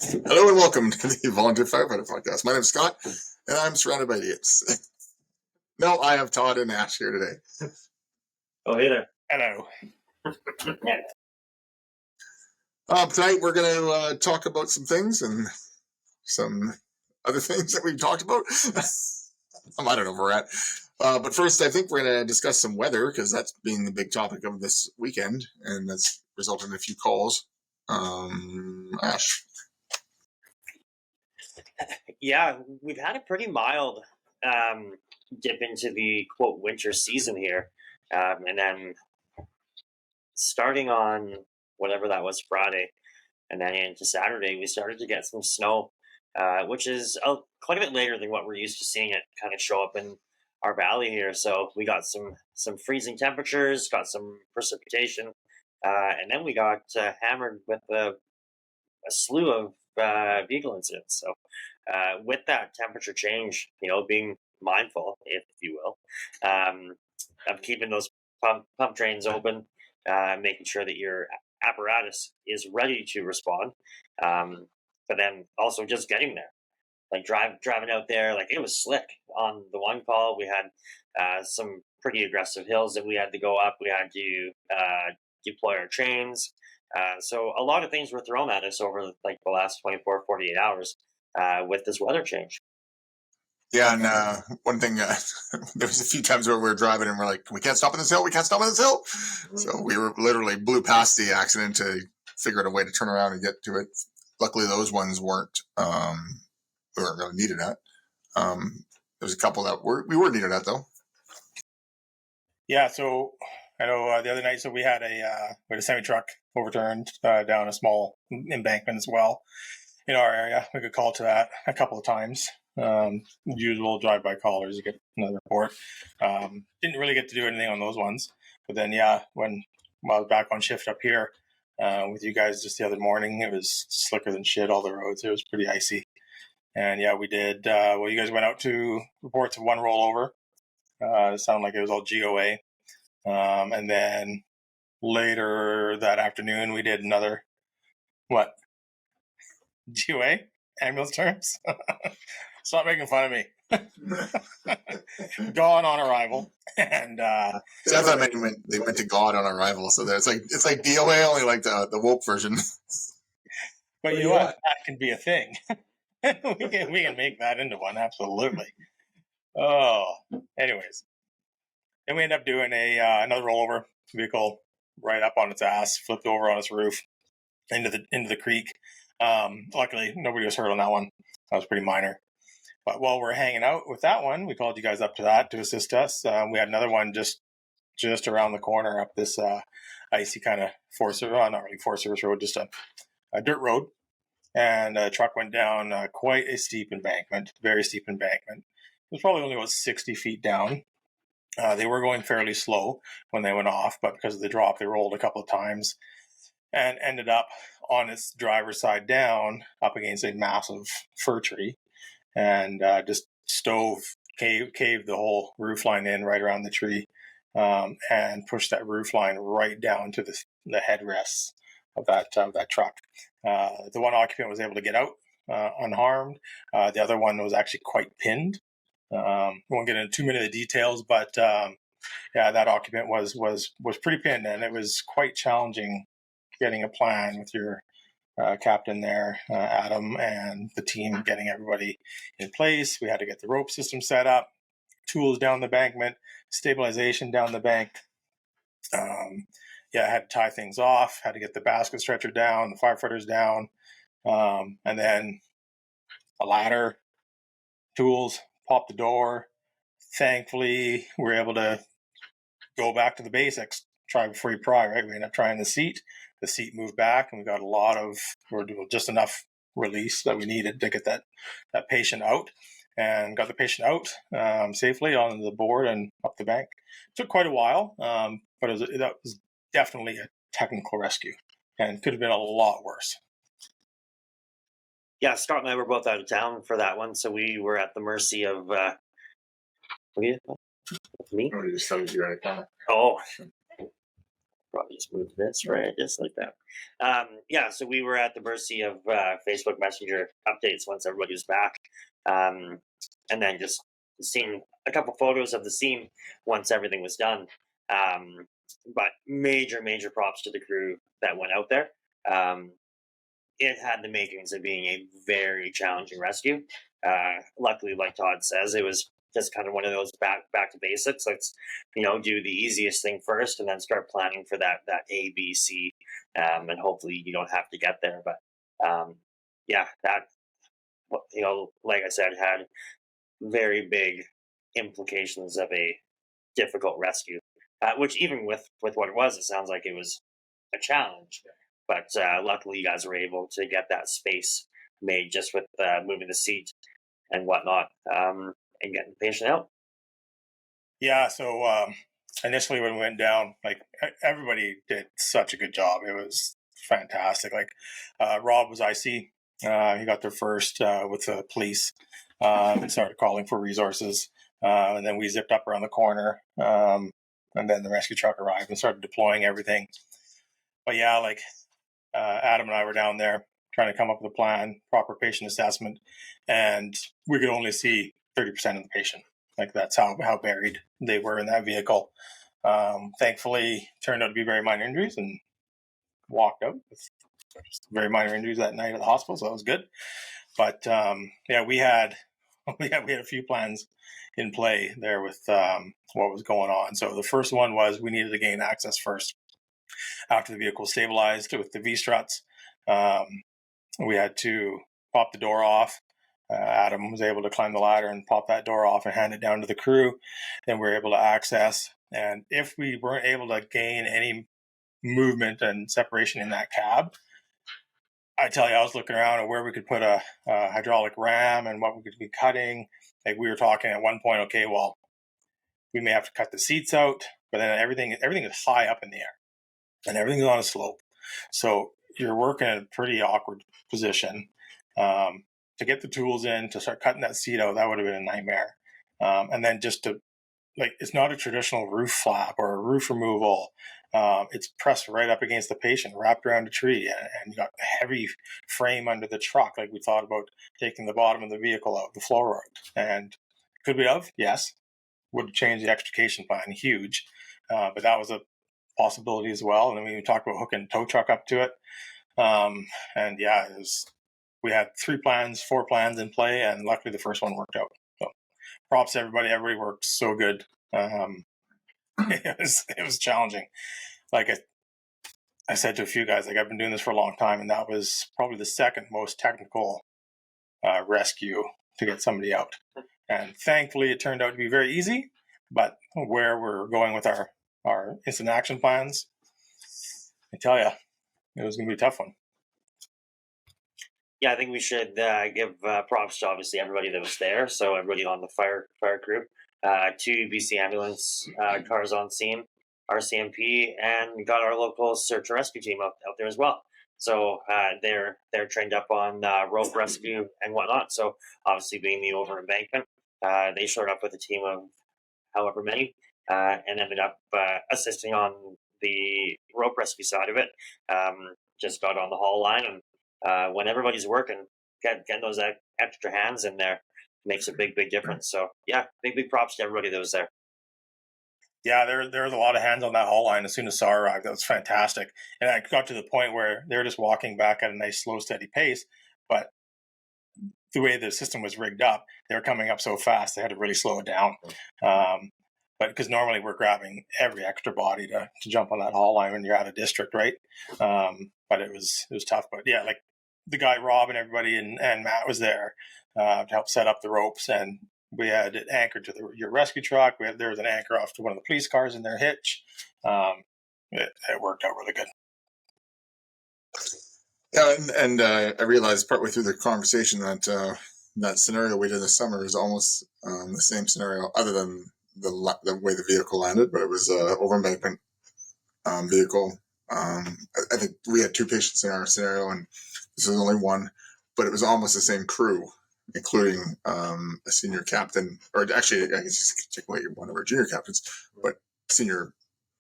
Hello and welcome to the Volunteer Firefighter Podcast. My name is Scott, and I'm surrounded by idiots. No, I have Todd and Ash here today. Oh, hey there. Hello. Tonight we're going to talk about some things and some other things that we've talked about. I don't know where we're at. But first, I think we're going to discuss some weather because that's been the big topic of this weekend, and that's resulted in a few calls. Ash. Yeah, we've had a pretty mild dip into the quote winter season here, and then starting on whatever that was Friday, and then into Saturday, we started to get some snow, which is quite a bit later than what we're used to seeing it kind of show up in our valley here. So we got some freezing temperatures, got some precipitation, and then we got hammered with a slew of vehicle incidents. So with that temperature change, being mindful, if you will, of keeping those pump drains open, making sure that your apparatus is ready to respond, but then also just getting there. Like driving out there, like it was slick on the one call. We had some pretty aggressive hills that we had to go up. We had to deploy our chains. So a lot of things were thrown at us over like the last 24, 48 hours with this weather change. Yeah, and one thing, there was a few times where we were driving and we're like, we can't stop on this hill, we can't stop on this hill. So we were literally blew past the accident to figure out a way to turn around and get to it. Luckily, those ones weren't, we weren't really needed at. There was a couple that we were needed at, though. Yeah, so I know the other night, so we had a semi-truck overturned down a small embankment as well in our area. We could call to that a couple of times. Usual drive-by callers, you get another report. Didn't really get to do anything on those ones. But then, yeah, when I was back on shift up here with you guys just the other morning, it was slicker than shit, all the roads. It was pretty icy. And, yeah, we did, you guys went out to reports of one rollover. It sounded like it was all GOA. And then later that afternoon, we did another, GOA? Ambulance terms? Stop making fun of me. Gone on arrival. And I thought they went to God on arrival. So it's like DOA, only like the woke version. But you know what? That can be a thing. we can make that into one, absolutely. Oh, anyways. Then we end up doing another rollover vehicle right up on its ass, flipped over on its roof into the creek. Luckily, nobody was hurt on that one. That was pretty minor. But while we're hanging out with that one, we called you guys up to that to assist us. We had another one just around the corner up this icy kind of not really Forest Service road, just a dirt road. And a truck went down quite a steep embankment, very steep embankment. It was probably only about 60 feet down. They were going fairly slow when they went off, but because of the drop, they rolled a couple of times and ended up on its driver's side down up against a massive fir tree and just caved the whole roof line in right around the tree and pushed that roof line right down to the headrests of that truck. The one occupant was able to get out unharmed. The other one was actually quite pinned. We won't get into too many of the details, but yeah, that occupant was pretty pinned, and it was quite challenging getting a plan with your captain there, Adam, and the team getting everybody in place. We had to get the rope system set up, tools down the embankment, stabilization down the bank. I had to tie things off, had to get the basket stretcher down, the firefighters down, and then a ladder, tools, pop the door. Thankfully, we were able to go back to the basics, try before you pry, right? We ended up trying the seat. The seat moved back, and we got just enough release that we needed to get that patient out, and got the patient out safely on the board and up the bank. It took quite a while, but that was definitely a technical rescue, and could have been a lot worse. Yeah, Scott and I were both out of town for that one, so we were at the mercy of me. Oh, you just said you were out of town. Oh, Probably just move this right, just like that. Yeah, so we were at the mercy of Facebook Messenger updates once everybody was back, and then just seeing a couple photos of the scene once everything was done. But major props to the crew that went out there. It had the makings of being a very challenging rescue. Luckily, like Todd says, it was just kind of one of those back to basics. Let's do the easiest thing first, and then start planning for that A, B, C, and hopefully you don't have to get there. But yeah, that like I said, had very big implications of a difficult rescue. Which even with what it was, it sounds like it was a challenge. But luckily, you guys were able to get that space made just with moving the seat and whatnot, and getting the patient out. Yeah. So initially, when we went down, like everybody did such a good job. It was fantastic. Like Rob was IC. He got there first with the police and started calling for resources. And then we zipped up around the corner. And then the rescue truck arrived and started deploying everything. But yeah, like Adam and I were down there trying to come up with a plan, proper patient assessment, and we could only see 30% of the patient. Like that's how buried they were in that vehicle. Thankfully, turned out to be very minor injuries and walked out with very minor injuries that night at the hospital, so that was good. But yeah, we had a few plans in play there with what was going on. So the first one was we needed to gain access first. After the vehicle stabilized with the V-struts, we had to pop the door off. Adam was able to climb the ladder and pop that door off and hand it down to the crew. Then we were able to access. And if we weren't able to gain any movement and separation in that cab, I tell you, I was looking around at where we could put a hydraulic ram and what we could be cutting. Like we were talking at one point, okay, well, we may have to cut the seats out, but then everything is high up in the air and everything's on a slope. So you're working in a pretty awkward position. To get the tools in, to start cutting that seat out, that would have been a nightmare. And then just to, like, it's not a traditional roof flap or a roof removal. It's pressed right up against the patient, wrapped around a tree, and you got a heavy frame under the truck. Like we thought about taking the bottom of the vehicle out, the floor out. And could we have? Yes. Would change the extrication plan huge. But that was a possibility as well. And then we talked about hooking a tow truck up to it. And yeah, we had 4 plans in play, and luckily the first one worked out. So props to everybody. Everybody worked so good. It was challenging. Like I said to a few guys, like I've been doing this for a long time, and that was probably the second most technical rescue to get somebody out. And thankfully, it turned out to be very easy. But where we're going with our instant action plans, I tell you, it was going to be a tough one. Yeah, I think we should give props to obviously everybody that was there. So everybody on the fire crew, 2 BC ambulance cars on scene, RCMP, and got our local search and rescue team out there as well. So they're trained up on rope rescue and whatnot. So obviously being the over embankment, they showed up with a team of however many, and ended up assisting on the rope rescue side of it. Just got on the haul line, and when everybody's working, getting those extra hands in there makes a big difference. So yeah, big props to everybody that was there. Yeah, there was a lot of hands on that haul line as soon as SAR arrived. That was fantastic. And I got to the point where they were just walking back at a nice, slow, steady pace. But the way the system was rigged up, they were coming up so fast, they had to really slow it down. But because normally we're grabbing every extra body to jump on that haul line when you're out of district, right? But it was tough. But yeah, like the guy Rob and everybody and Matt was there to help set up the ropes, and we had it anchored to your rescue truck. There was an anchor off to one of the police cars in their hitch. It worked out really good. Yeah, and I realized partway through the conversation that that scenario we did this summer is almost the same scenario, other than the way the vehicle landed, but it was over embankment vehicle. I think we had 2 patients in our scenario, and this was only one, but it was almost the same crew, including a senior captain, or actually, I guess you take away one of our junior captains, but senior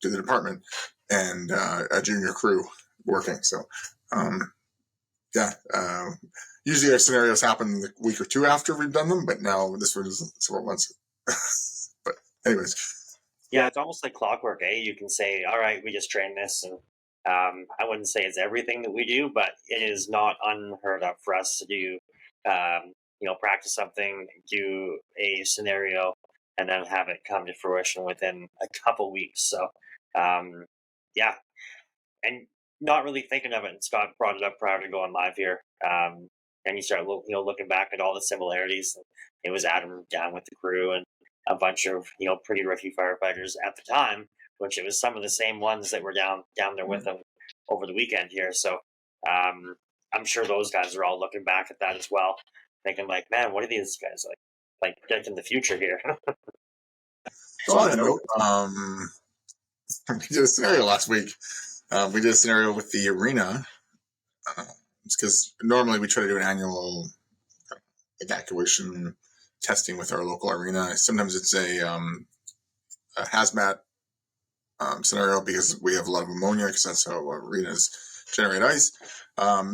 to the department. and a junior crew working. So, usually our scenarios happen the week or two after we've done them, but now this one is several months. But anyways. Yeah, it's almost like clockwork, eh? You can say, all right, we just train this. And I wouldn't say it's everything that we do, but it is not unheard of for us to do, practice something, do a scenario, and then have it come to fruition within a couple weeks. So, yeah. And not really thinking of it. And Scott brought it up prior to going live here. And you start, looking back at all the similarities. It was Adam down with the crew and a bunch of, pretty rookie firefighters at the time, which it was some of the same ones that were down there with them over the weekend here. So I'm sure those guys are all looking back at that as well, thinking like, man, what are these guys like predicting the future here? So on that note, we did a scenario last week. We did a scenario with the Arena. It's because normally we try to do an annual evacuation testing with our local arena. Sometimes it's a hazmat scenario because we have a lot of ammonia because that's how arenas generate ice.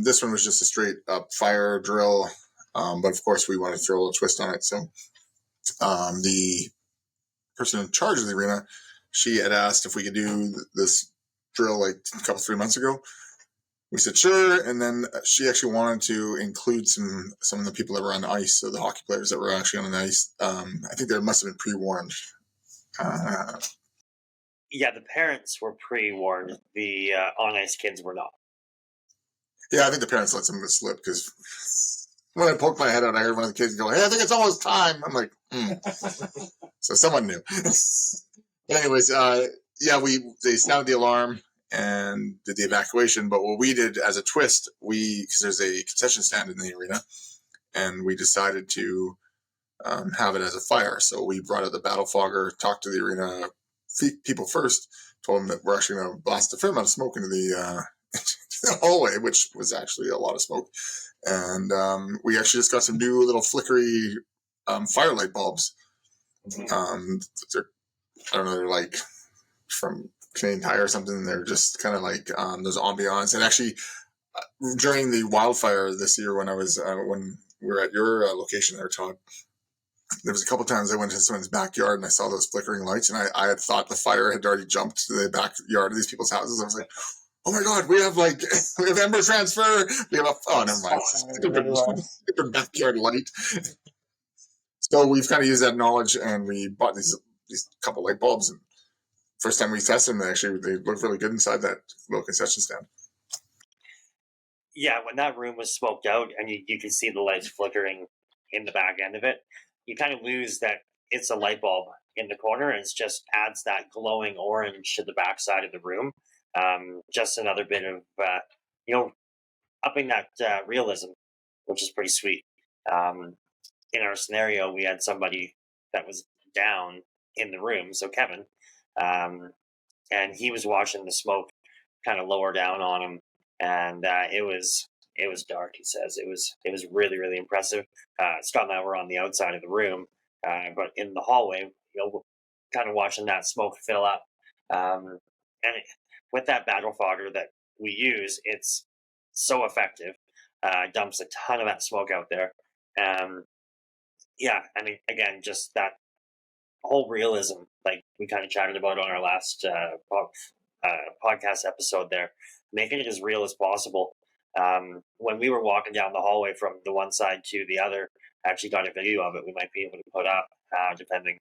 This one was just a straight up fire drill, but of course we want to throw a little twist on it. So the person in charge of the arena, she had asked if we could do this drill like a couple 3 months ago. We said sure, and then she actually wanted to include some of the people that were on the ice, so the hockey players that were actually on the ice. I think they must have been pre-warned. Yeah, the parents were pre-warned. The on-ice kids were not. Yeah, I think the parents let some of it slip because when I poked my head out, I heard one of the kids go, "Hey, I think it's almost time." I'm like, So someone knew. But anyways, they sounded the alarm and did the evacuation. But what we did as a twist, because there's a concession stand in the arena, and we decided to have it as a fire. So we brought out the battle fogger, talked to the arena people first, told them that we're actually going to blast a fair amount of smoke into the hallway, which was actually a lot of smoke. And we actually just got some new little flickery firelight bulbs. I don't know, they're like from Canadian Tire or something. They're just kind of like those ambiance. And actually, during the wildfire this year, when we were at your location there, Todd, there was a couple times I went to someone's backyard and I saw those flickering lights, and I had thought the fire had already jumped to the backyard of these people's houses. I was like, oh my God, we have ember transfer. We have never mind. Different backyard light. So we've kind of used that knowledge, and we bought these couple light bulbs. And first time we tested them, they look really good inside that little concession stand. Yeah, when that room was smoked out and you can see the lights flickering in the back end of it, you kind of lose that it's a light bulb in the corner, and it just adds that glowing orange to the back side of the room. Just another bit of, upping that realism, which is pretty sweet. In our scenario, we had somebody that was down in the room, so Kevin, and he was watching the smoke kind of lower down on him, and it was dark. He says it was really, really impressive. Scott and I were on the outside of the room, but in the hallway, kind of watching that smoke fill up, and with that battle fogger that we use, it's so effective. Dumps a ton of that smoke out there. Yeah, I mean, again, just that whole realism, like we kind of chatted about on our last podcast episode there, making it as real as possible. When we were walking down the hallway from the one side to the other, I actually got a video of it. We might be able to put up, depending,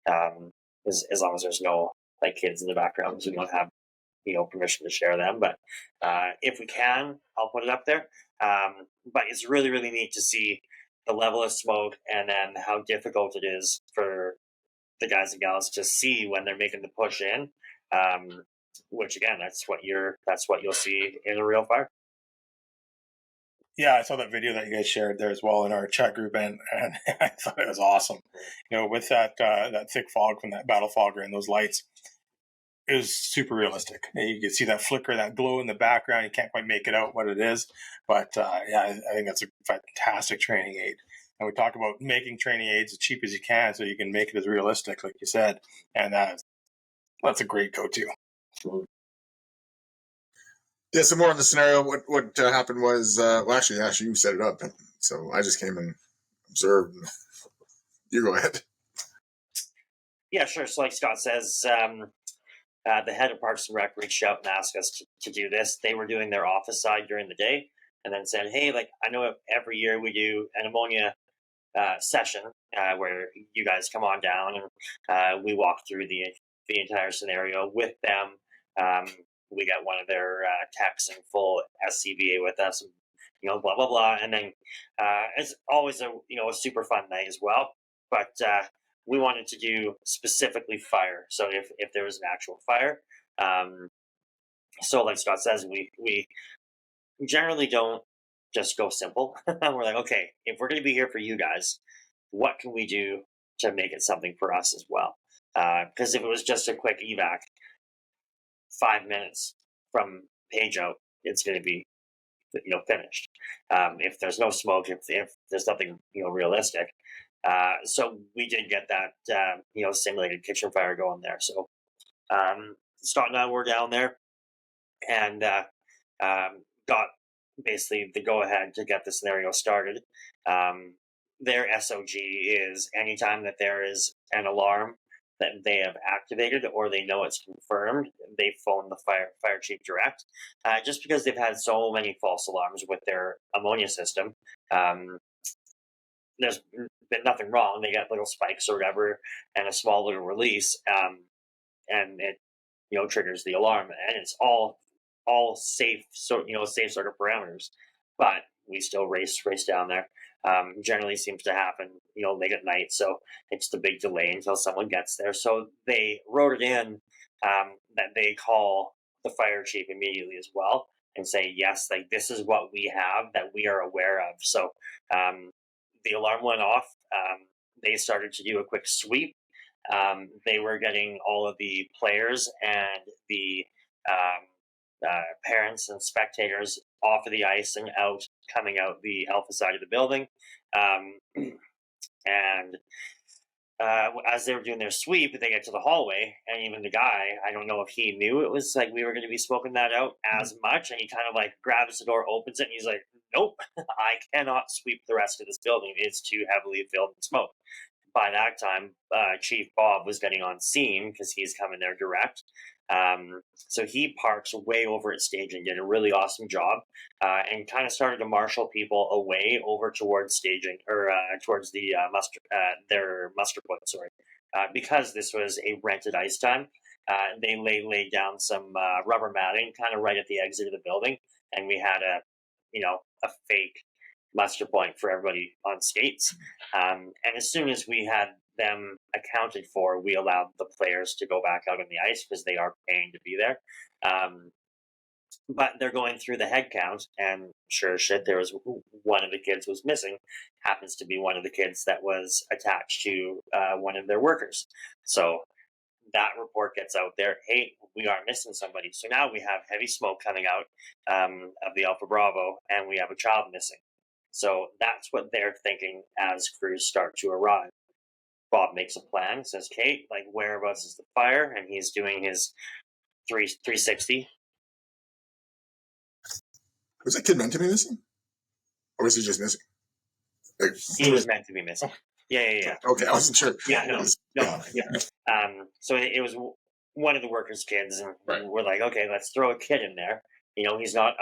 as long as there's no like kids in the background, because we don't have permission to share them. But if we can, I'll put it up there. But it's really, really neat to see the level of smoke, and then how difficult it is for the guys and gals to see when they're making the push in. Which again, that's what you'll see in a real fire. Yeah, I saw that video that you guys shared there as well in our chat group, and I thought it was awesome. With that thick fog from that battle fogger and those lights, it was super realistic. You can see that flicker, that glow in the background. You can't quite make it out what it is, but I think that's a fantastic training aid. And we talk about making training aids as cheap as you can, so you can make it as realistic, like you said. And that's a great go-to. Yeah, so more on the scenario. What happened was, well, actually, you set it up. So I just came and observed. You go ahead. Yeah, sure. So, like Scott says, the head of Parks and Rec reached out and asked us to do this. They were doing their office side during the day, and then said, "Hey, like I know every year we do an ammonia session where you guys come on down and we walk through the entire scenario with them. Um, we got one of their techs in full SCBA with us, and, blah blah blah." And then it's always a super fun night as well. But we wanted to do specifically fire. So if there was an actual fire, so like Scott says, we generally don't just go simple. We're like, okay, if we're going to be here for you guys, what can we do to make it something for us as well? Because if it was just a quick evac, 5 minutes from page out, it's going to be finished. If there's no smoke, if there's nothing realistic, so we did get that simulated kitchen fire going there. So Scott and I were down there and got basically the go ahead to get the scenario started. Their SOG is anytime that there is an alarm that they have activated or they know it's confirmed, they phone the fire chief direct. Just because they've had so many false alarms with their ammonia system, there's been nothing wrong. They got little spikes or whatever and a small little release, and it triggers the alarm, and it's all safe, so safe sort of parameters. But we still race down there. Generally seems to happen late at night, so it's the big delay until someone gets there. So they wrote it in that they call the fire chief immediately as well and say, yes, like this is what we have that we are aware of. So the alarm went off. They started to do a quick sweep. They were getting all of the players and the parents and spectators off of the ice and coming out the alpha side of the building. And as they were doing their sweep, they get to the hallway, and even the guy, I don't know if he knew it was like we were going to be smoking that out as much, and he kind of like grabs the door, opens it, and he's like, "Nope, I cannot sweep the rest of this building. It's too heavily filled with smoke." By that time, Chief Bob was getting on scene because he's coming there direct. So he parks way over at stage and did a really awesome job and kind of started to marshal people away over towards staging or towards the their muster point, sorry. Because this was a rented ice time, they laid down some rubber matting kind of right at the exit of the building, and we had a fake muster point for everybody on skates. And as soon as we had them accounted for, we allowed the players to go back out on the ice because they are paying to be there. But they're going through the head count, and sure as shit, there was one of the kids was missing. Happens to be one of the kids that was attached to one of their workers. So that report gets out there. Hey, we are missing somebody. So now we have heavy smoke coming out of the Alpha Bravo, and we have a child missing. So that's what they're thinking as crews start to arrive. Bob makes a plan, says, Kate, like, whereabouts is the fire? And he's doing his 360. Was that kid meant to be missing? Or was he just missing? Like, he was meant to be missing. Yeah. Okay, I wasn't sure. Yeah, no. So it was one of the workers' kids, and we're like, okay, let's throw a kid in there. He's not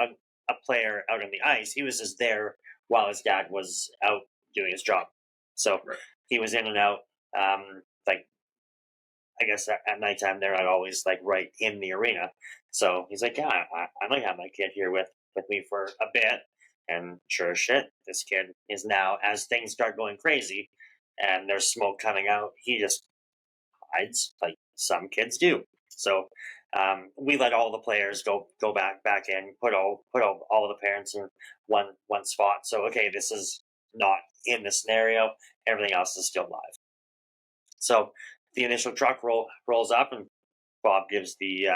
a player out on the ice. He was just there while his dad was out doing his job. So he was in and out. Like, I guess at nighttime they're not always like right in the arena. So he's like, yeah, I might have my kid here with me for a bit. And sure as shit, this kid is now, as things start going crazy and there's smoke coming out, he just hides like some kids do. So we let all the players go back in, put all the parents in one spot. So okay, this is not in the scenario. Everything else is still live. So the initial truck rolls up, and Bob gives the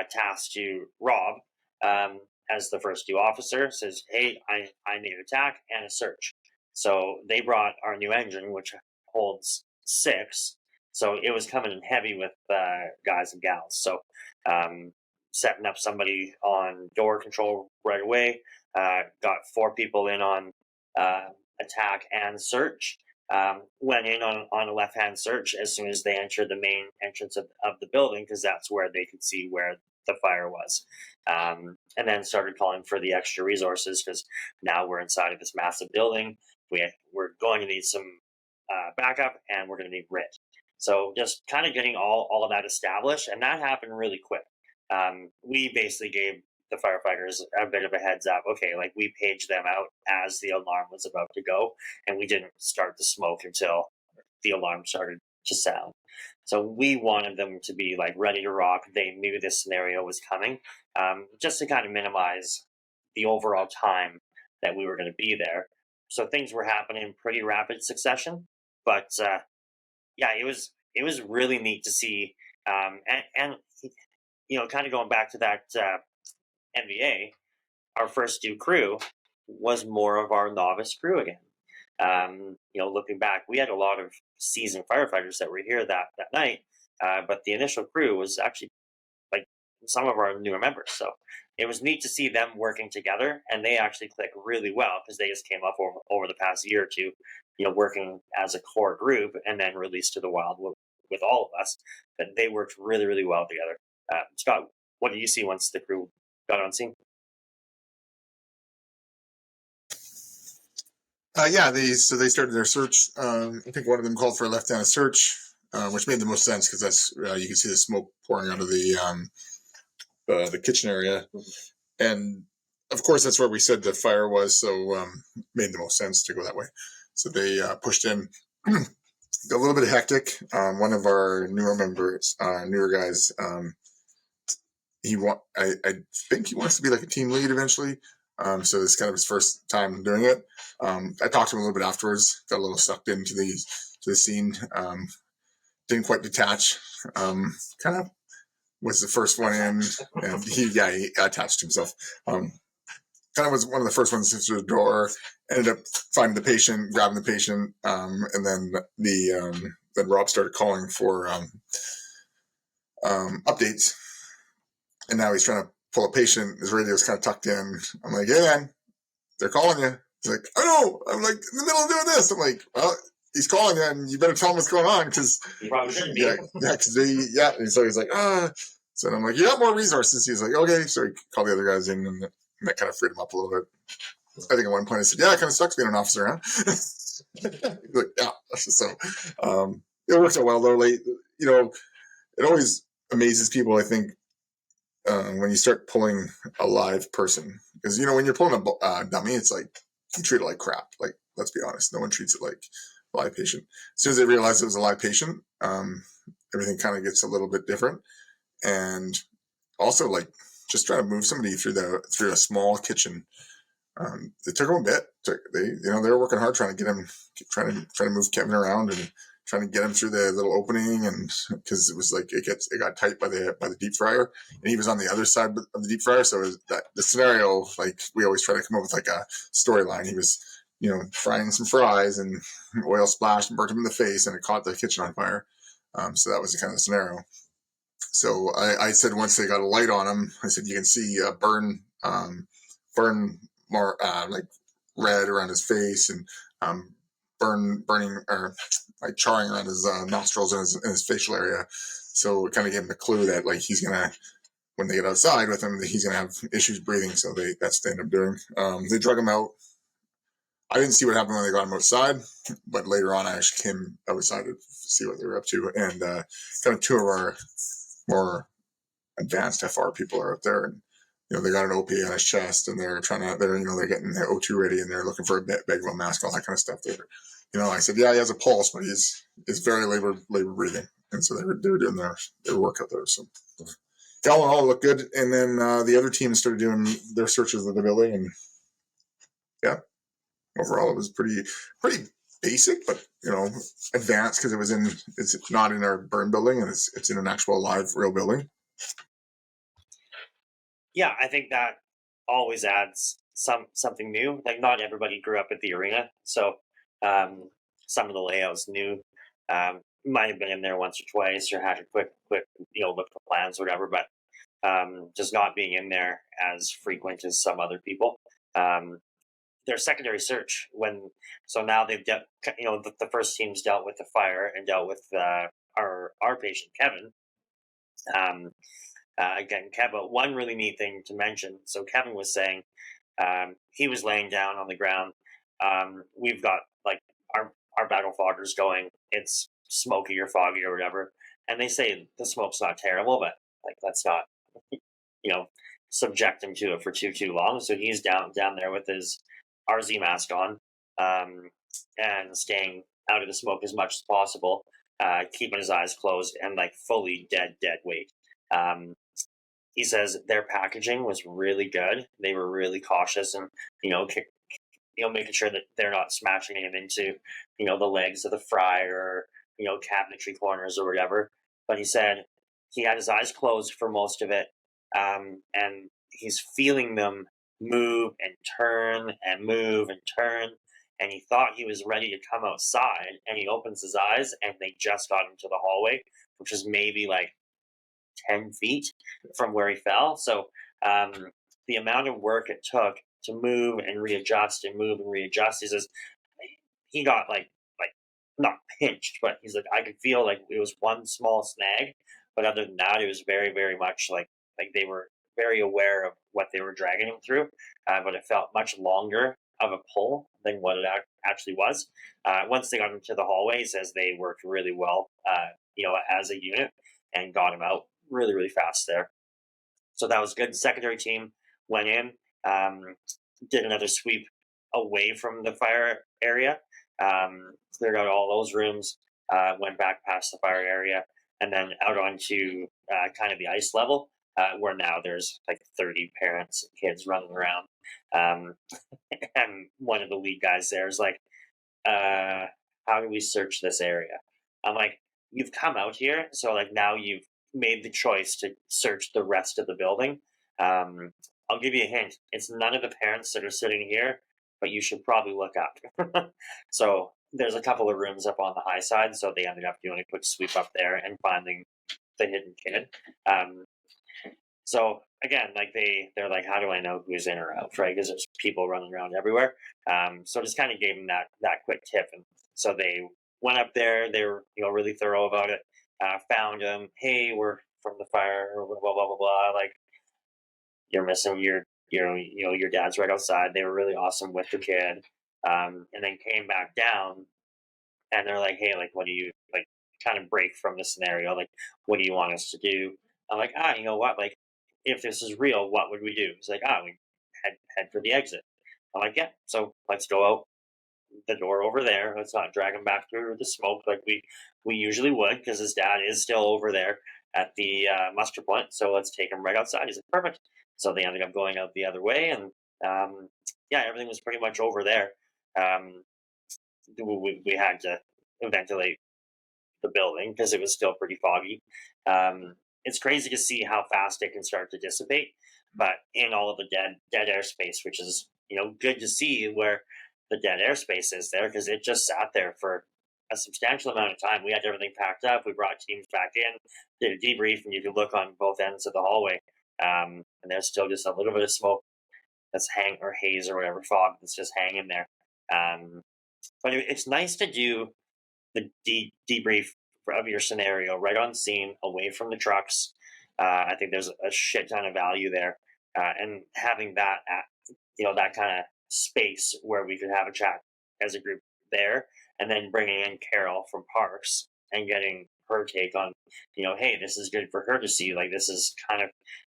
task to Rob as the first due officer. Says, "Hey, I need an attack and a search." So they brought our new engine, which holds 6. So it was coming in heavy with guys and gals. So setting up somebody on door control right away. Got 4 people in on attack and search. Went in on a left-hand search as soon as they entered the main entrance of the building, because that's where they could see where the fire was. And then started calling for the extra resources, because now we're inside of this massive building. We're going to need some backup, and we're going to need RIT. So just kind of getting all of that established, and that happened really quick. We basically gave the firefighters a bit of a heads up. Okay, like we paged them out as the alarm was about to go, and we didn't start the smoke until the alarm started to sound. So we wanted them to be like ready to rock. They knew this scenario was coming, just to kind of minimize the overall time that we were going to be there. So things were happening in pretty rapid succession, but yeah, it was really neat to see, and you know, kind of going back to that MVA, our first new crew was more of our novice crew again. You know, looking back, we had a lot of seasoned firefighters that were here that night, but the initial crew was actually like some of our newer members. So it was neat to see them working together, and they actually click really well, because they just came up over the past year or two, you know, working as a core group and then released to the wild with all of us. But they worked really, really well together. Scott, what did you see once the crew got on scene? Yeah, they started their search. I think one of them called for a left-handed search, which made the most sense, because that's you can see the smoke pouring out of the kitchen area, and of course that's where we said the fire was. So made the most sense to go that way. So they pushed in. A little bit hectic. One of our newer members, newer guys, I think he wants to be like a team lead eventually. So it's kind of his first time doing it. I talked to him a little bit afterwards. Got a little sucked into the scene. Didn't quite detach. Kind of was the first one in, and he attached himself. Kind of was one of the first ones through the door. Ended up finding the patient, grabbing the patient, and then then Rob started calling for updates. And now he's trying to pull a patient. His radio's kind of tucked in. I'm like, hey, man, they're calling you. He's like, I know. I'm like, in the middle of doing this. I'm like, well, he's calling you, and you better tell him what's going on, because You probably shouldn't be. yeah. And so he's like, So I'm like, you got more resources. He's like, okay. So he called the other guys in, and that kind of freed him up a little bit. I think at one point I said, yeah, it kind of sucks being an officer, huh? He's like, yeah. So it works out well, though. Like, you know, it always amazes people, I think, when you start pulling a live person, because you know, when you're pulling a dummy, it's like you treat it like crap. Like, let's be honest, no one treats it like a live patient. As soon as they realized it was a live patient, everything kind of gets a little bit different. And also, like, just trying to move somebody through a small kitchen. It took them a bit. They were working hard trying to get him, trying to move Kevin around and trying to get him through the little opening, and because it was like it got tight by the deep fryer, and he was on the other side of the deep fryer. So the scenario, like, we always try to come up with like a storyline. He was, you know, frying some fries, and oil splashed and burnt him in the face, and it caught the kitchen on fire. So that was the kind of scenario. So I said, once they got a light on him, I said, you can see burn more like red around his face, and burning or like charring around his nostrils and his facial area. So it kind of gave him a clue that, like, he's gonna, when they get outside with him, that he's gonna have issues breathing. So that's what they end up doing. They drug him out. I didn't see what happened when they got him outside, but later on I actually came outside to see what they were up to, and kind of two of our more advanced FR people are up there, and you know, they got an OP on his chest, and they're getting their O2 ready, and they're looking for a bagwell mask, all that kind of stuff. You know, I said, yeah, he has a pulse, but he's very labor breathing, and so they were doing their work out there. So yeah, all looked good, and then the other team started doing their searches of the building, and yeah, overall it was pretty basic, but you know, advanced, because it's not in our burn building, and it's in an actual live real building. Yeah, I think that always adds something new. Like, not everybody grew up at the arena, so some of the layouts new. Might have been in there once or twice, or had a quick look at the plans or whatever. But just not being in there as frequent as some other people. Their secondary search so now they've dealt, the first team's dealt with the fire and dealt with our patient Kevin. Again, Kevin, one really neat thing to mention. So Kevin was saying he was laying down on the ground. We've got like our battle foggers going. It's smoky or foggy or whatever, and they say the smoke's not terrible, but like let's not subject him to it for too long. So he's down there with his RZ mask on, and staying out of the smoke as much as possible, keeping his eyes closed and like fully dead weight. He says their packaging was really good. They were really cautious and making sure that they're not smashing him into the legs of the fryer or cabinetry corners or whatever. But he said he had his eyes closed for most of it, and he's feeling them move and turn and move and turn, and he thought he was ready to come outside, and he opens his eyes and they just got into the hallway, which is maybe like 10 feet from where he fell. So the amount of work it took to move and readjust and move and readjust, he says he got like not pinched, but he's like, I could feel like it was one small snag, but other than that, it was very, very much like they were very aware of what they were dragging him through, but it felt much longer of a pull than what it actually was. Once they got him to the hallway, he says they worked really well, as a unit, and got him out really, really fast there. So that was good. The secondary team went in, did another sweep away from the fire area, cleared out all those rooms, went back past the fire area, and then out onto kind of the ice level, where now there's like 30 parents and kids running around. And one of the lead guys there is like, how do we search this area? I'm like, you've come out here, so like now you've made the choice to search the rest of the building. I'll give you a hint. It's none of the parents that are sitting here, but you should probably look up. So there's a couple of rooms up on the high side, so they ended up doing a quick sweep up there and finding the hidden kid. So again, like they're like, how do I know who's in or out, right? Because there's people running around everywhere. So just kind of gave them that quick tip, and so they went up there. They were really thorough about it. Found him. Hey, we're from the fire. Blah blah blah blah blah. Like, you're missing your dad's right outside. They were really awesome with the kid, and then came back down, and they're like, hey, like, what do you like? Kind of break from the scenario. Like, what do you want us to do? I'm like, you know what? Like, if this is real, what would we do? It's like, we head for the exit. I'm like, yeah. So let's go out the door over there. Let's not drag him back through the smoke like we usually would, because his dad is still over there at the muster point. So let's take him right outside. He's like, perfect. So they ended up going out the other way, and everything was pretty much over there. We had to ventilate the building because it was still pretty foggy. It's crazy to see how fast it can start to dissipate, but in all of the dead airspace, which is good to see where the dead airspace is there, because it just sat there for a substantial amount of time. We had everything packed up. We brought teams back in, did a debrief, and you could look on both ends of the hallway, and there's still just a little bit of smoke that's or haze or whatever, fog that's just hanging there. But it's nice to do the debrief of your scenario right on scene, away from the trucks. I think there's a shit ton of value there, and having that that kind of space where we could have a chat as a group there, and then bringing in Carol from Parks and getting her take on, hey, this is good for her to see. Like, this is kind of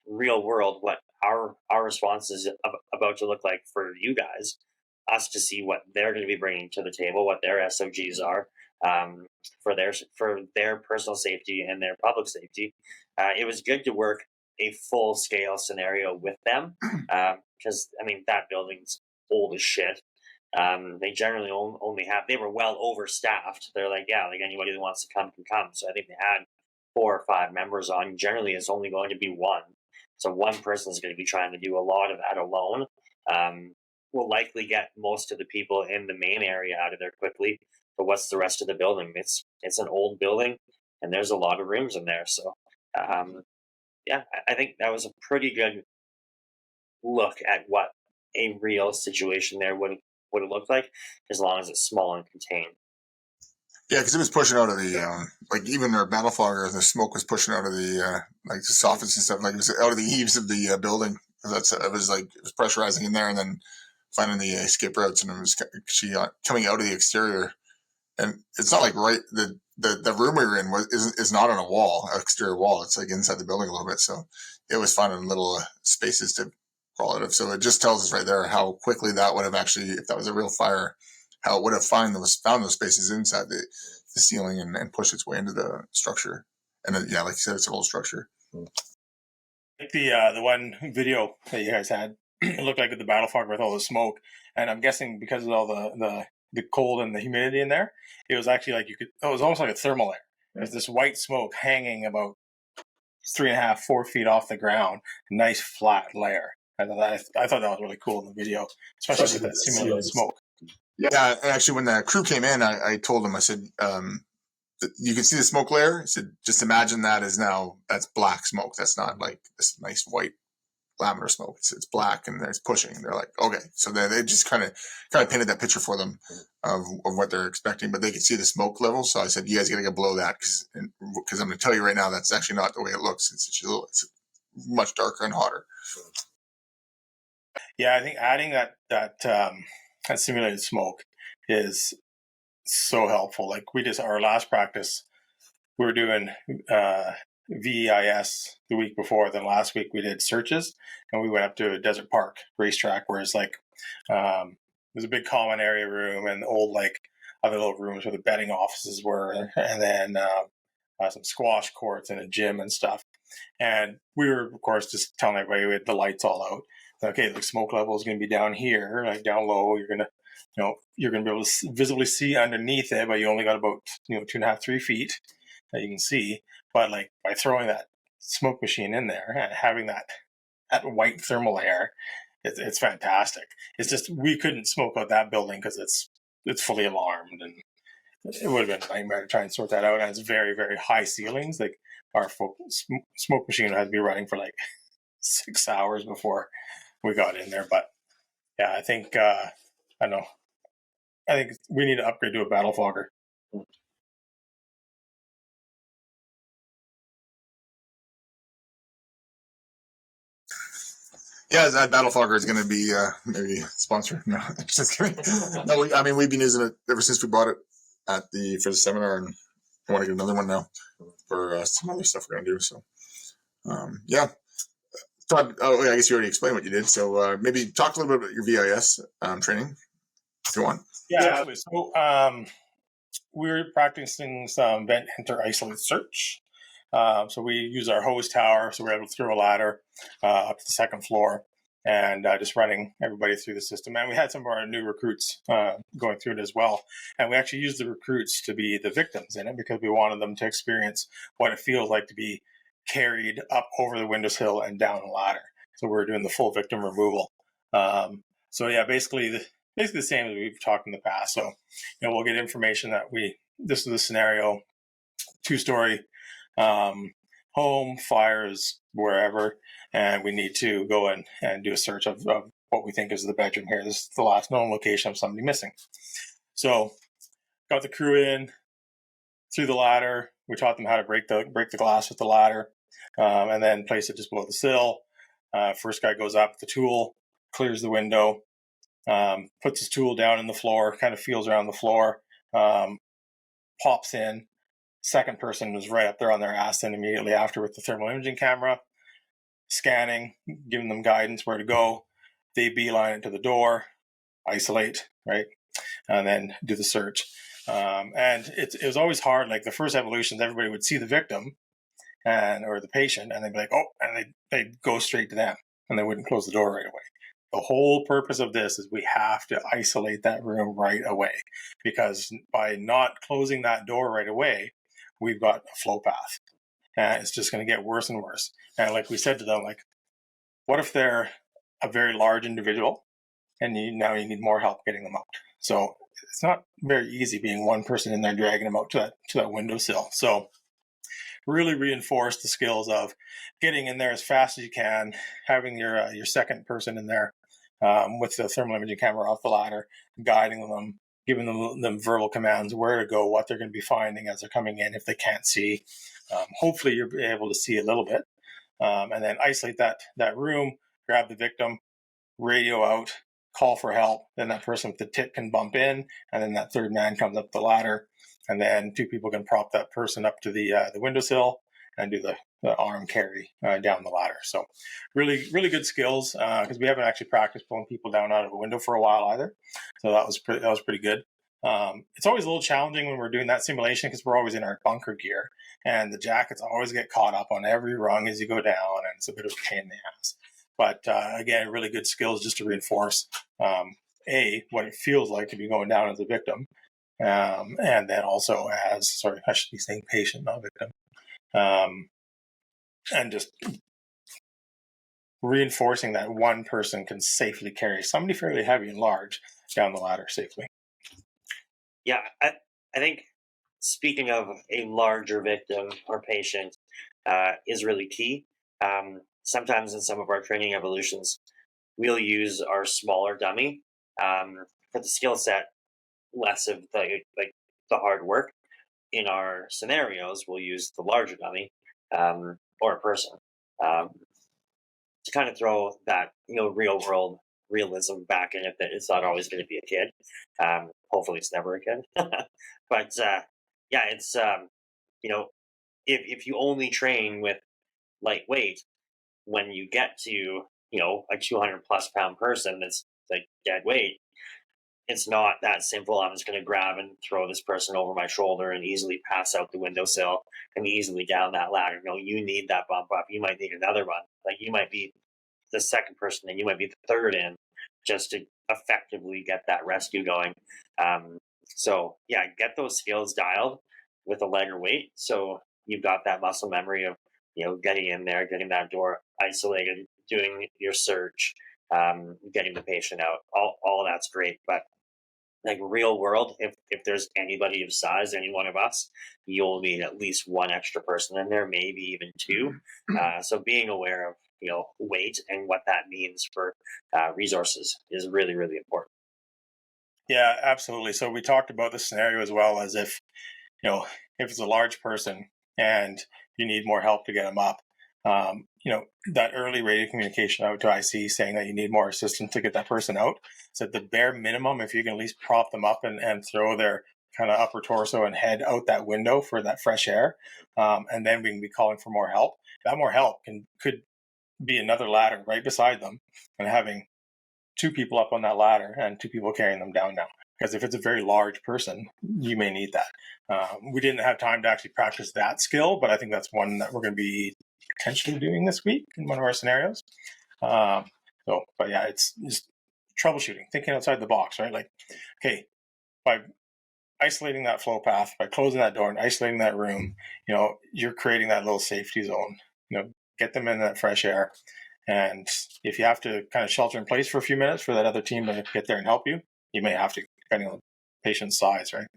real world what our response is about to look like for you guys, us to see what they're going to be bringing to the table, what their SOGs are, for their personal safety and their public safety. It was good to work a full scale scenario with them, because that building's old as shit. They generally they were well overstaffed. They're like, yeah, like anybody that wants to come can come. So I think they had 4 or 5 members on. Generally, it's only going to be one. So one person is going to be trying to do a lot of that alone. We'll likely get most of the people in the main area out of there quickly. But what's the rest of the building? It's an old building, and there's a lot of rooms in there. So yeah, I think that was a pretty good look at what a real situation there would have looked like, as long as it's small and contained. Yeah, because it was pushing out of the like even our battle fogger, the smoke was pushing out of the like the soffits and stuff, like it was out of the eaves of the building. That's it was pressurizing in there, and then finding the escape routes, and it was actually coming out of the exterior. And it's not like the room we were in is not on a wall, exterior wall. It's like inside the building a little bit, so it was finding little spaces to crawl out of. So it just tells us right there how quickly that would have actually, if that was a real fire, how it would have found those spaces inside the ceiling and push its way into the structure. And then, yeah, like you said, it's an old structure. Like the one video that you guys had, it looked like the battle fog with all the smoke, and I'm guessing because of all the cold and the humidity in there, it was actually like it was almost like a thermal layer. There's this white smoke hanging about 3.5, 4 feet off the ground, nice flat layer. I thought that was really cool in the video, especially with that simulated smoke. Yeah, and actually, when the crew came in, I told them, I said, you can see the smoke layer. I said, just imagine that's black smoke. That's not like this nice white laminar smoke. It's black and it's pushing. They're like, okay. So they just kind of painted that picture for them of what they're expecting, but they could see the smoke level. So I said, you guys got to go below that because I'm going to tell you right now, that's actually not the way it looks. It's much darker and hotter. Yeah, I think adding that simulated smoke is so helpful. Like our last practice, we were doing VEIS the week before. Then last week we did searches, and we went up to a desert park racetrack where it's like there's a big common area room and old like other little rooms where the betting offices were, and then some squash courts and a gym and stuff. And we were, of course, just telling everybody we had the lights all out. Okay, the smoke level is going to be down here, like down low. You're going to be able to visibly see underneath it, but you only got about 2.5, 3 feet that you can see. But like by throwing that smoke machine in there and having that white thermal layer, it's fantastic. It's just we couldn't smoke out that building because it's fully alarmed, and it would have been a nightmare to try and sort that out. And it's very, very high ceilings. Like our smoke machine had to be running for like 6 hours before we got in there. But yeah, I think I don't know. I think we need to upgrade to a battle fogger. Yeah, that battle fogger is going to be maybe sponsored. No, just kidding. No, we've been using it ever since we bought it for the seminar, and I want to get another one now for some other stuff we're going to do. So, yeah. Todd, I guess you already explained what you did. So maybe talk a little bit about your VIS training, if you want. Yeah, absolutely. So we were practicing some vent enter isolate search. So we use our hose tower, so we're able to throw a ladder up to the second floor and just running everybody through the system. And we had some of our new recruits going through it as well. And we actually used the recruits to be the victims in it because we wanted them to experience what it feels like to be carried up over the windowsill and down a ladder. So we're doing the full victim removal. So yeah, basically the same as we've talked in the past. So we'll get information that this is the scenario, 2-story home, fires wherever, and we need to go in and do a search of what we think is the bedroom here. This is the last known location of somebody missing. So got the crew in through the ladder. We taught them how to break the glass with the ladder, and then place it just below the sill. First guy goes up with the tool, clears the window, puts his tool down in the floor, kind of feels around the floor, pops in. Second person was right up there on their ass, and immediately after with the thermal imaging camera, scanning, giving them guidance where to go. They beeline it to the door, isolate, right, and then do the search. And it was always hard. Like the first evolutions, everybody would see the victim or the patient, and they'd be like, oh, and they'd go straight to them, and they wouldn't close the door right away. The whole purpose of this is we have to isolate that room right away, because by not closing that door right away, we've got a flow path, and it's just going to get worse and worse. And like we said to them, like, what if they're a very large individual and now you need more help getting them out? So it's not very easy being one person in there dragging them out to that windowsill. So really reinforce the skills of getting in there as fast as you can, having your second person in there with the thermal imaging camera off the ladder, guiding them, giving them verbal commands, where to go, what they're going to be finding as they're coming in if they can't see. Hopefully you're able to see a little bit. And then isolate that room, grab the victim, radio out, call for help. Then that person with the tip can bump in, and then that third man comes up the ladder, and then two people can prop that person up to the windowsill and do the arm carry down the ladder. So really, really good skills because we haven't actually practiced pulling people down out of a window for a while either. So that was pretty good. It's always a little challenging when we're doing that simulation because we're always in our bunker gear, and the jackets always get caught up on every rung as you go down, and it's a bit of a pain in the ass. But again, really good skills just to reinforce what it feels like to be going down as a victim, and then also I should be saying patient, not victim, and just reinforcing that one person can safely carry somebody fairly heavy and large down the ladder safely. Yeah, I think speaking of a larger victim or patient is really key. Sometimes in some of our training evolutions, we'll use our smaller dummy for the skill set, less of the hard work. In our scenarios, we'll use the larger dummy or a person to kind of throw that real world realism back in it, that it's not always going to be a kid. Hopefully it's never a kid. But yeah, it's if you only train with lightweight, when you get to a 200 plus pound person that's like dead weight, it's not that simple. I'm just going to grab and throw this person over my shoulder and easily pass out the windowsill and easily down that ladder. No, you need that bump up. You might need another one. Like you might be the second person and you might be the third in, just to effectively get that rescue going. So yeah, get those skills dialed with a lighter weight. So you've got that muscle memory of getting in there, getting that door isolated, doing your search, getting the patient out. All of that's great, but like real world, if there's anybody of size, any one of us, you'll need at least one extra person in there, maybe even two. So being aware of weight and what that means for resources is really, really important. Yeah, absolutely. So we talked about the scenario as well as if it's a large person and you need more help to get them up. That early radio communication out to IC saying that you need more assistance to get that person out. So at the bare minimum, if you can at least prop them up and throw their kind of upper torso and head out that window for that fresh air, and then we can be calling for more help. That more help could be another ladder right beside them and having two people up on that ladder and two people carrying them down now. Because if it's a very large person, you may need that. We didn't have time to actually practice that skill, but I think that's one that we're going to be potentially doing this week in one of our scenarios. But yeah, it's just troubleshooting, thinking outside the box, right? Like, okay, by isolating that flow path, by closing that door and isolating that room, you're creating that little safety zone. Get them in that fresh air. And if you have to kind of shelter in place for a few minutes for that other team to get there and help you, you may have to, depending on the patient's size, right?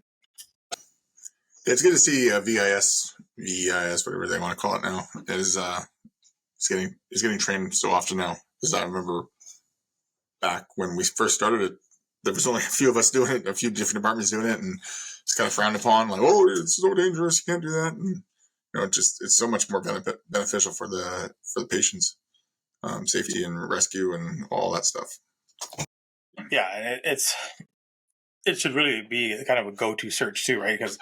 It's good to see VEIS, whatever they want to call it now, is it's getting trained so often now. Because I remember back when we first started it, there was only a few of us doing it, a few different departments doing it, and it's kind of frowned upon, like, oh, it's so dangerous, you can't do that. And it's so much more beneficial for the patients, safety and rescue and all that stuff. Yeah, and it should really be kind of a go-to search too, right? Because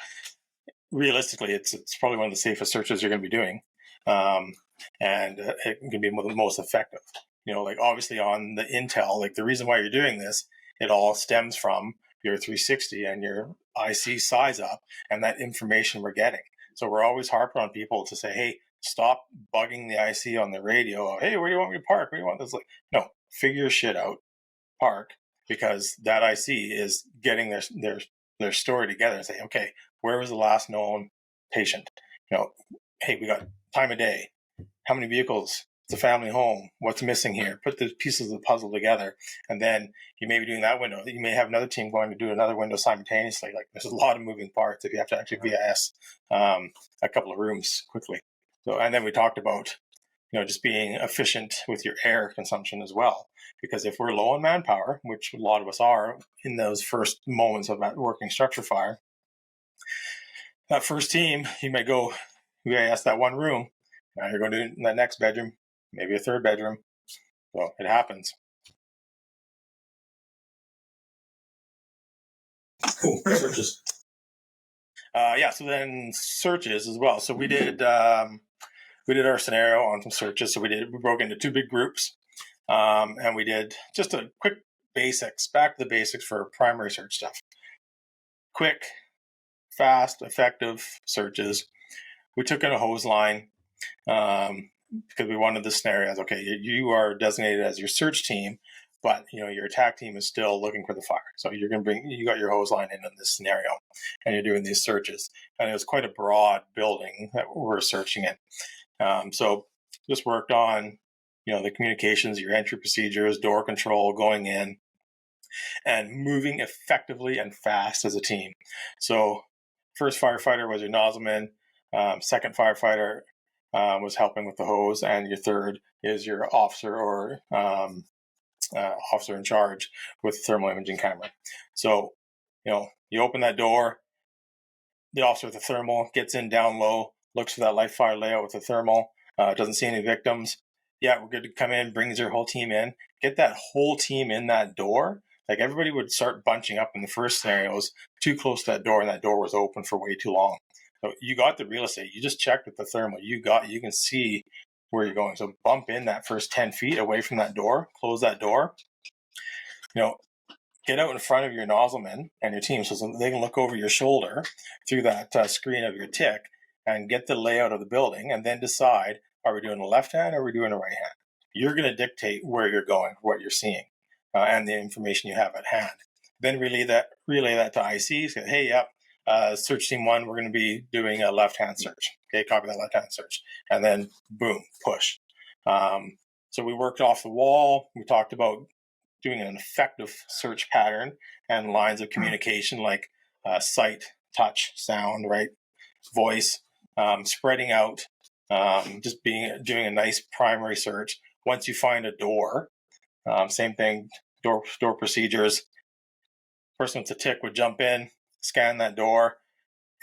realistically, it's probably one of the safest searches you're going to be doing, and it can be the most effective. Like obviously on the intel, like the reason why you're doing this, it all stems from your 360 and your IC size up and that information we're getting. So we're always harping on people to say, hey, stop bugging the IC on the radio. Hey, where do you want me to park? Where do you want this? Like, no, figure shit out, park, because that IC is getting their story together and say, okay, where was the last known patient? Hey, we got time of day. How many vehicles It's a family home. What's missing here? Put the pieces of the puzzle together, and then you may be doing that window. You may have another team going to do another window simultaneously. Like, there's a lot of moving parts if you have to actually VIS a couple of rooms quickly. So, and then we talked about, just being efficient with your air consumption as well. Because if we're low on manpower, which a lot of us are in those first moments of that working structure fire, that first team, you may go VIS that one room. Now you're going to do that next bedroom, maybe a third bedroom. So it happens. Cool. Searches. So then searches as well. So we did our scenario on some searches. So we broke into 2 big groups, and we did just a quick basics, back to the basics for primary search stuff. Quick, fast, effective searches. We took in a hose line because we wanted the scenarios. Okay, you are designated as your search team, but your attack team is still looking for the fire. So you got your hose line in this scenario, and you're doing these searches. And it was quite a broad building that we're searching in. So just worked on, the communications, your entry procedures, door control, going in, and moving effectively and fast as a team. So first firefighter was your nozzleman. Second firefighter was helping with the hose, and your third is your officer or officer in charge with thermal imaging camera. So, you open that door, the officer with the thermal gets in down low, looks for that live fire layout with the thermal, doesn't see any victims. Yeah, we're good to come in, brings your whole team in, get that whole team in that door. Like, everybody would start bunching up in the first scenarios too close to that door, and that door was open for way too long. So you got the real estate. You just checked with the thermal. You can see where you're going. So bump in that first 10 feet away from that door, close that door, get out in front of your nozzleman and your team so they can look over your shoulder through that screen of your tick and get the layout of the building, and then decide, are we doing a left hand or are we doing a right hand? You're going to dictate where you're going, what you're seeing, and the information you have at hand. Then relay that to IC. Say, hey, yep, search team 1, we're going to be doing a left-hand search. Okay, copy that left-hand search. And then, boom, push. So we worked off the wall. We talked about doing an effective search pattern and lines of communication like sight, touch, sound, right, voice, spreading out, doing a nice primary search. Once you find a door, same thing, door procedures. Person with a tick would jump in, scan that door.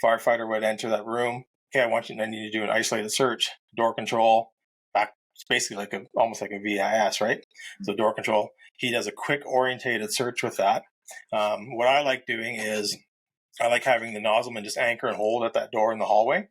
Firefighter would enter that room. Okay, I need to do an isolated search. Door control, back. It's basically almost like a VIS, right? So door control. He does a quick orientated search with that. What I like doing is I like having the nozzleman just anchor and hold at that door in the hallway,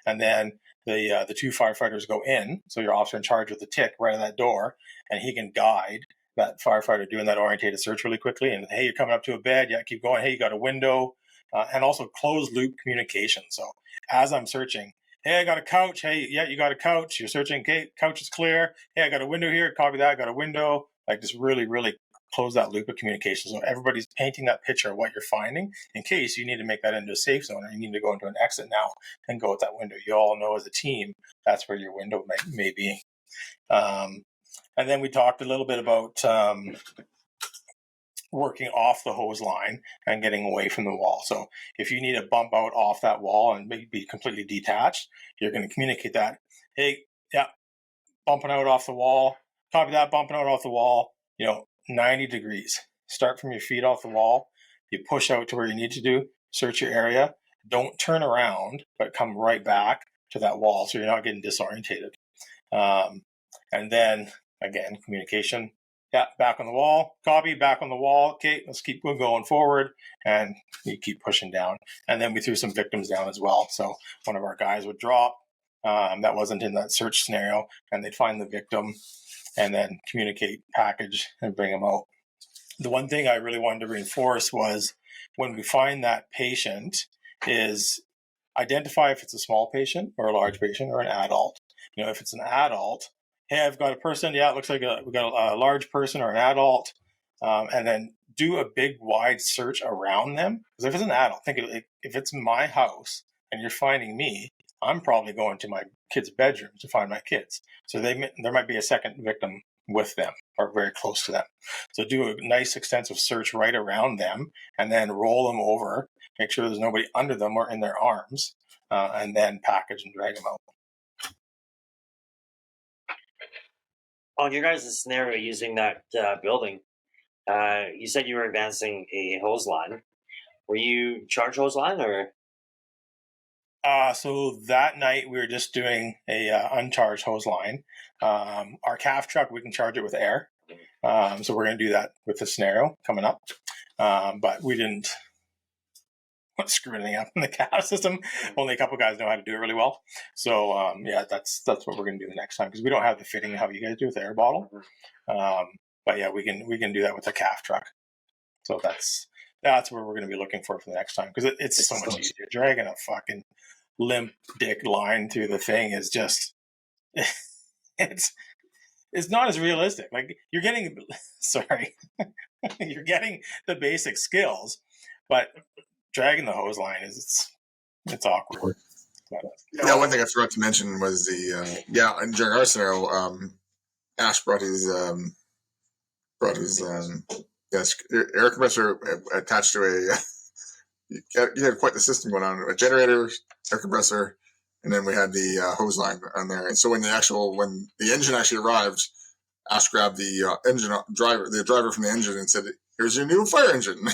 and then the 2 firefighters go in. So your officer in charge with the tick right at that door, and he can guide that firefighter doing that orientated search really quickly. And hey, you're coming up to a bed. Yeah, keep going. Hey, you got a window, and also closed loop communication. So as I'm searching, hey, I got a couch. Hey, yeah, you got a couch. You're searching. Okay, couch is clear. Hey, I got a window here. Copy that. I got a window. Like, just really, really close that loop of communication. So everybody's painting that picture of what you're finding in case you need to make that into a safe zone or you need to go into an exit now and go at that window. You all know as a team, that's where your window may be. And then we talked a little bit about working off the hose line and getting away from the wall. So if you need to bump out off that wall and be completely detached, you're going to communicate that. Hey, yeah, bumping out off the wall. Copy that, bumping out off the wall. 90 degrees. Start from your feet off the wall. You push out to where you need to do. Search your area. Don't turn around, but come right back to that wall so you're not getting disorientated. And then, again, communication. Yeah, back on the wall. Copy, back on the wall. Okay, let's keep going forward. And you keep pushing down. And then we threw some victims down as well. So one of our guys would drop. That wasn't in that search scenario. And they'd find the victim and then communicate, package, and bring them out. The one thing I really wanted to reinforce was when we find that patient is identify if it's a small patient or a large patient or an adult. If it's an adult, hey, I've got a person. Yeah, it looks like we've got a large person or an adult. And then do a big, wide search around them. Because if it's an adult, think of it, if it's my house and you're finding me, I'm probably going to my kids' bedrooms to find my kids. So there might be a second victim with them or very close to them. So do a nice extensive search right around them and then roll them over, make sure there's nobody under them or in their arms, and then package and drag them out. On your guys' scenario using that building, you said you were advancing a hose line. Were you charge hose line or? So that night we were just doing a uncharged hose line. Our calf truck, we can charge it with air. So we're going to do that with the scenario coming up. But we didn't screw anything up in the calf system. Only a couple guys know how to do it really well. So yeah, that's what we're going to do the next time because we don't have the fitting how you guys do with the air bottle. But yeah, we can do that with the calf truck. So that's where we're going to be looking for the next time because it's so much easier. Dragging a fucking limp dick line through the thing is just it's not as realistic. Like you're getting you're getting the basic skills, but dragging the hose line is it's awkward. Yeah, one thing I forgot to mention was and during our scenario, Ash brought his air compressor attached to a. You had quite the system going on: a generator, air compressor, and then we had the hose line on there. And so when the engine actually arrived, Ash grabbed the driver from the engine, and said, "Here's your new fire engine,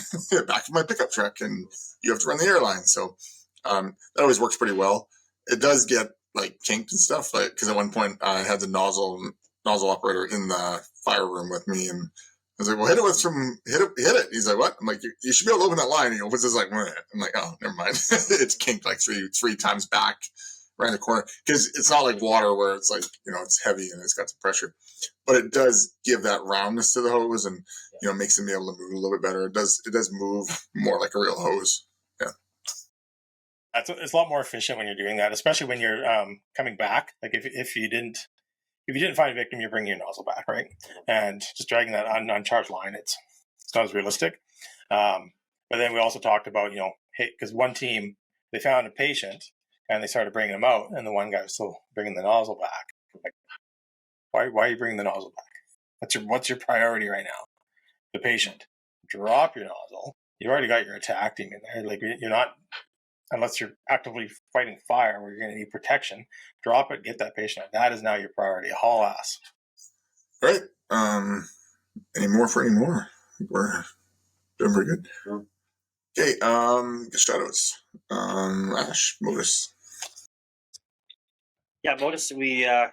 back in my pickup truck, and you have to run the airline." So that always works pretty well. It does get like kinked and stuff, like because at one point I had the nozzle operator in the fire room with me, and I was like, "Well, hit it." He's like, "What?" I'm like, "You should be able to open that line." And he opens this like, "What?" I'm like, "Oh, never mind." It's kinked like three times back around the corner because it's not like water where it's like it's heavy and it's got some pressure, but it does give that roundness to the hose and makes them be able to move a little bit better. It does move more like a real hose. Yeah. It's a lot more efficient when you're doing that, especially when you're coming back. Like if you didn't find a victim, you're bringing your nozzle back, right? And just dragging that uncharged line, it's not as realistic. But then we also talked about, hey, because one team, they found a patient and they started bringing him out, and the one guy was still bringing the nozzle back. Like, why are you bringing the nozzle back? What's your priority right now? The patient. Drop your nozzle. You've already got your attack team in there. Like you're not, unless you're actively fighting fire where you're going to need protection, drop it, get that patient out. That is now your priority. Haul ass. All right. Any more? We're doing pretty good. Okay. Shout outs. Ash, Modus. Yeah, Modus, we give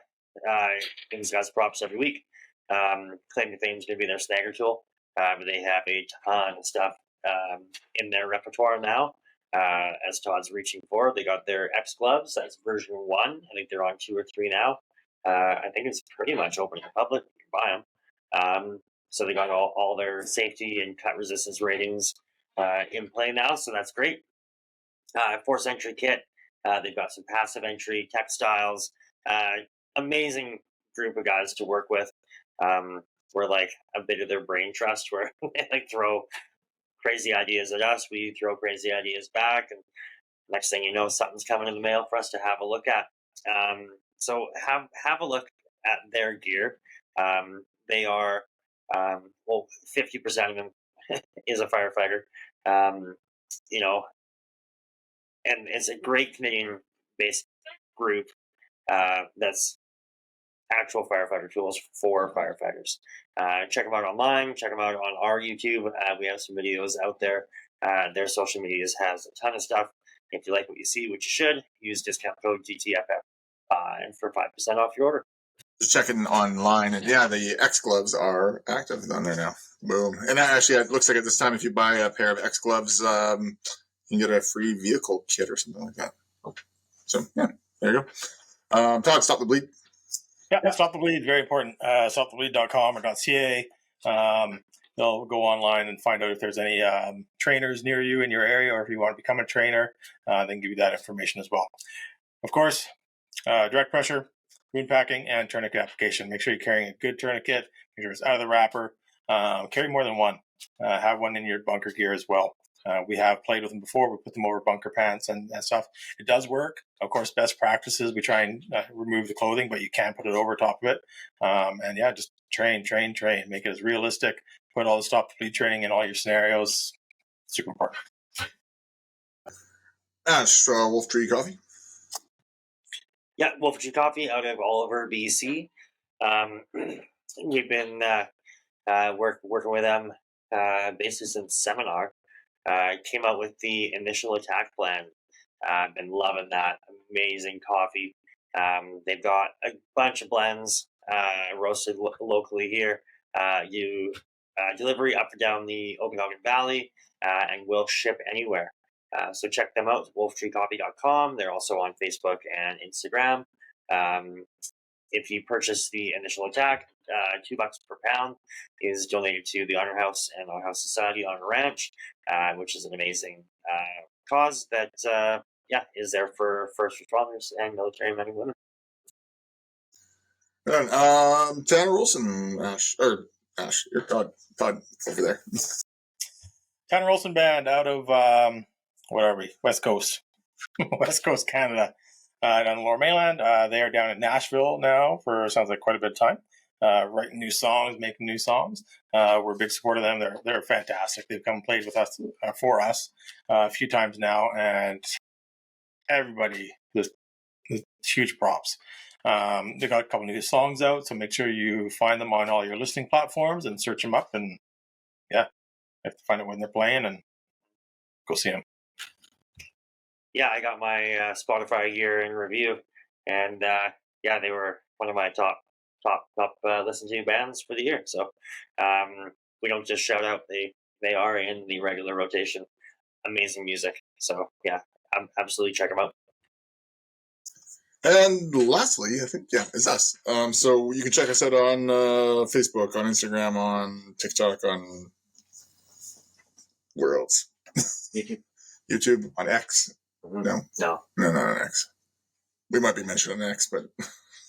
these guys props every week. Claim to Fame is going to be their snagger tool. But they have a ton of stuff in their repertoire now. As Todd's reaching for, they got their X gloves. That's version 1. I think they're on 2 or 3 now. I think it's pretty much open to the public. You can buy them. So they got all their safety and cut resistance ratings in play now. So that's great. Force entry kit. They've got some passive entry textiles. Amazing group of guys to work with. We're like a bit of their brain trust where they like throw crazy ideas at us. We throw crazy ideas back. And next thing you know, something's coming in the mail for us to have a look at. So have a look at their gear. They are, 50% of them is a firefighter. And it's a great Canadian-based group that's actual firefighter tools for firefighters. Check them out online. Check them out on our YouTube. We have some videos out there. Their social medias has a ton of stuff. If you like what you see, which you should, use discount code DTFF and for 5% off your order. Just checking online, and yeah, the X gloves are active on there now. Boom! And actually, it looks like at this time, if you buy a pair of X gloves, you can get a free vehicle kit or something like that. So yeah, there you go. Todd, stop the bleed. Yeah, Stop the Bleed, very important. Stopthebleed.com or .ca. They'll go online and find out if there's any trainers near you in your area, or if you want to become a trainer, they can give you that information as well. Of course, direct pressure, wound packing, and tourniquet application. Make sure you're carrying a good tourniquet. Make sure it's out of the wrapper. Carry more than one. Have one in your bunker gear as well. We have played with them before. We put them over bunker pants and stuff. It does work. Of course, best practices, we try and remove the clothing, but you can put it over top of it. And yeah, just train. Make it as realistic. Put all the stop the bleed training in all your scenarios. Super important. Ash, Wolf Tree Coffee. Yeah, Wolf Tree Coffee out of Oliver, BC. We've been working with them basically since seminar. Came out with the initial attack plan. Been loving that. Amazing coffee. They've got a bunch of blends roasted locally here. You delivery up and down the Okanagan Valley and will ship anywhere. So check them out, wolftreecoffee.com. They're also on Facebook and Instagram. If you purchase the initial attack, $2 per pound is donated to the Honor House and Honor House Society Honor Ranch, which is an amazing cause that is there for first responders and military men and women. Tanner Wilson, Ash, you're Todd over there. Tanner Wilson Band out of West Coast, West Coast Canada, down the Lower Mainland. They are down in Nashville now for sounds like quite a bit of time, writing new songs, making new songs. We're a big support of them. They're fantastic. They've come and played with us for us a few times now, and everybody just huge props. They got a couple new songs out, so make sure you find them on all your listening platforms and search them up. And yeah, you have to find out when they're playing and go see them. Yeah, I got my Spotify year in review, and they were one of my top listen to bands for the year. So we don't just shout out; they are in the regular rotation. Amazing music. So yeah, absolutely check them out. And lastly, I think, it's us. So you can check us out on Facebook, on Instagram, on TikTok, on where else? YouTube, on X. No, not on X. We might be mentioned on X, but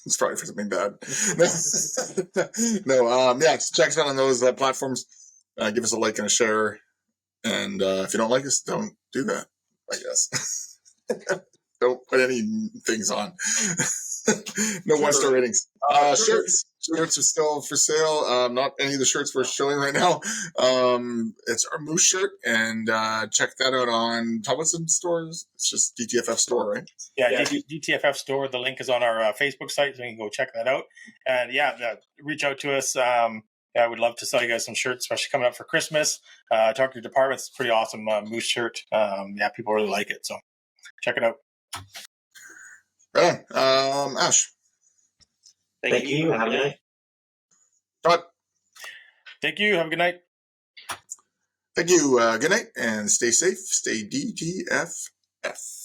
it's probably for something bad. Just check us out on those platforms. Give us a like and a share. And if you don't like us, don't do that, I guess. Don't put any things on. No 1-star ratings. Shirts are still for sale. Not any of the shirts we're showing right now. It's our Moose shirt, and check that out on Todds stores. It's just DTFF store, right? Yeah. DTFF store. The link is on our Facebook site, so you can go check that out. And reach out to us. I would love to sell you guys some shirts, especially coming up for Christmas. Talk to your department. It's a pretty awesome Moose shirt. People really like it, so check it out. Right on. Ash. Thank you. Have a good night. Todd. Thank you. Have a good night. Thank you. Good night, and stay safe. Stay DTFF.